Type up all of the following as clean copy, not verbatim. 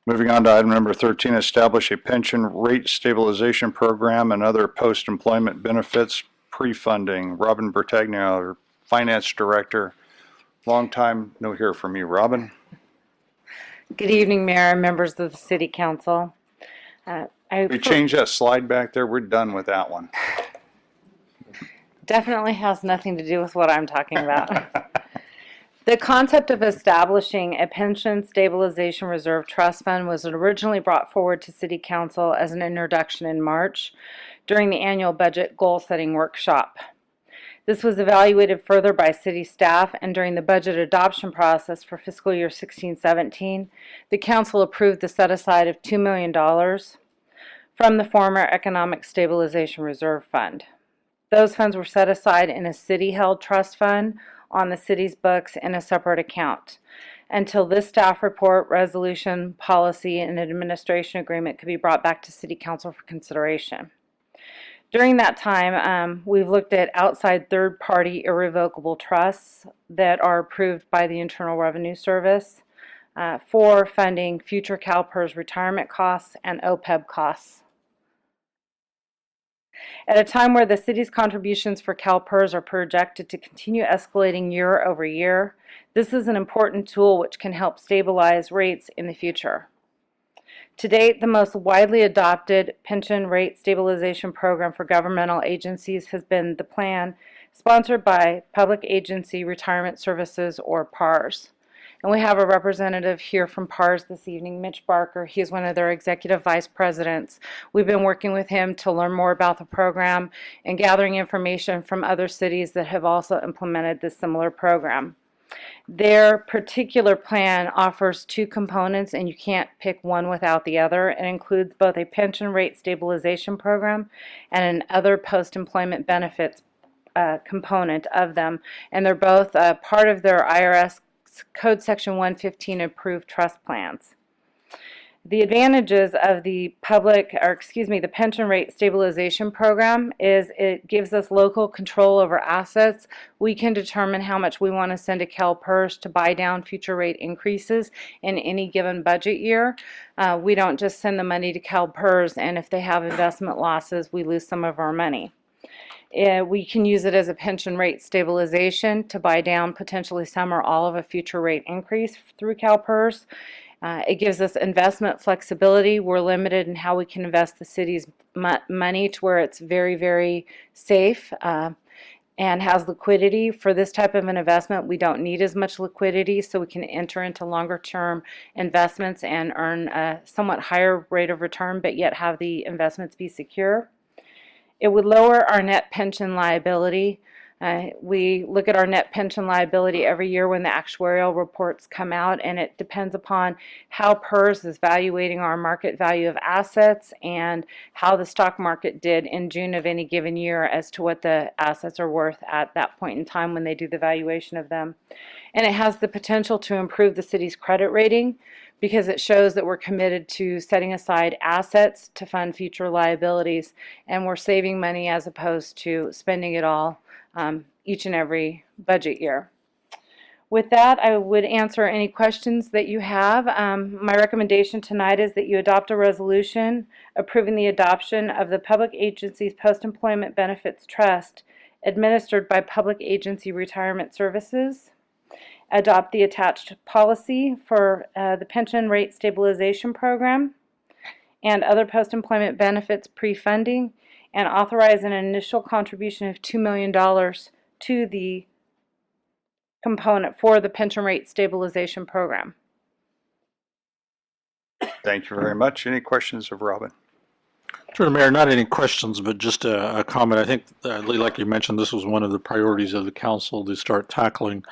Moving on to item number 13, establish a pension rate stabilization program and other post-employment benefits pre-funding. Robin Bertagna, our Finance Director. Long time no hear from you, Robin. Good evening, Mayor and members of the City Council. We changed that slide back there. We're done with that one. Definitely has nothing to do with what I'm talking about. The concept of establishing a pension stabilization reserve trust fund was originally brought forward to City Council as an introduction in March during the annual budget goal-setting workshop. This was evaluated further by City staff, and during the budget adoption process for fiscal year 16-17, the Council approved the set-aside of $2 million from the former Economic Stabilization Reserve Fund. Those funds were set aside in a city-held trust fund on the city's books in a separate account until this staff report, resolution, policy, and administration agreement could be brought back to City Council for consideration. During that time, we've looked at outside third-party irrevocable trusts that are approved by the Internal Revenue Service for funding future CalPERS retirement costs and OPEB costs. At a time where the city's contributions for CalPERS are projected to continue escalating year over year, this is an important tool which can help stabilize rates in the future. To date, the most widely adopted pension rate stabilization program for governmental agencies has been the plan sponsored by Public Agency Retirement Services, or PARS. And we have a representative here from PARS this evening, Mitch Barker. He is one of their executive vice presidents. We've been working with him to learn more about the program and gathering information from other cities that have also implemented this similar program. Their particular plan offers two components, and you can't pick one without the other. It includes both a pension rate stabilization program and an other post-employment benefits component of them, and they're both part of their IRS Code Section 115 approved trust plans. The advantages of the the pension rate stabilization program is it gives us local control over assets. We can determine how much we want to send to CalPERS to buy down future rate increases in any given budget year. We don't just send the money to CalPERS, and if they have investment losses, we lose some of our money. We can use it as a pension rate stabilization to buy down potentially some or all of a future rate increase through CalPERS. It gives us investment flexibility. We're limited in how we can invest the city's money to where it's very, very safe and has liquidity. For this type of an investment, we don't need as much liquidity, so we can enter into longer term investments and earn a somewhat higher rate of return, but yet have the investments be secure. It would lower our net pension liability. We look at our net pension liability every year when the actuarial reports come out, and it depends upon how PERS is valuating our market value of assets and how the stock market did in June of any given year as to what the assets are worth at that point in time when they do the valuation of them. And it has the potential to improve the city's credit rating, because it shows that we're committed to setting aside assets to fund future liabilities, and we're saving money as opposed to spending it all each and every budget year. With that, I would answer any questions that you have. My recommendation tonight is that you adopt a resolution approving the adoption of the Public Agencies Post-Employment Benefits Trust administered by Public Agency Retirement Services. Adopt the attached policy for the pension rate stabilization program and other post-employment benefits pre-funding, and authorize an initial contribution of $2 million to the component for the pension rate stabilization program. Thank you very much. Any questions of Robin? Sure, Mayor, not any questions, but just a comment. I think, like you mentioned, this was one of the priorities of the council to start tackling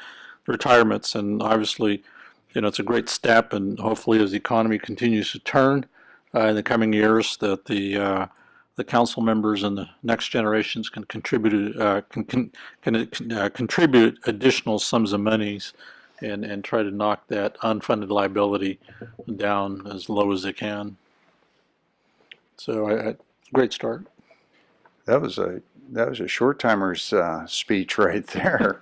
retirements, and obviously, it's a great step, and hopefully as the economy continues to turn in the coming years, that the council members and the next generations can contribute contribute additional sums of monies and try to knock that unfunded liability down as low as they can. So great start. That was a short timer's speech right there,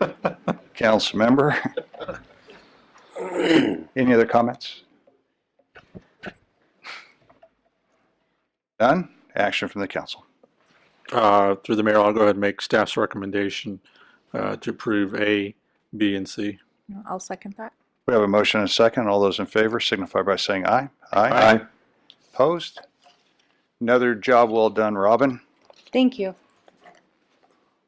council member. Any other comments? None? Action from the council. Through the mayor, I'll go ahead and make staff's recommendation to approve A, B, and C. I'll second that. We have a motion and a second. All those in favor signify by saying aye. Aye. Opposed? Another job well done, Robin. Thank you.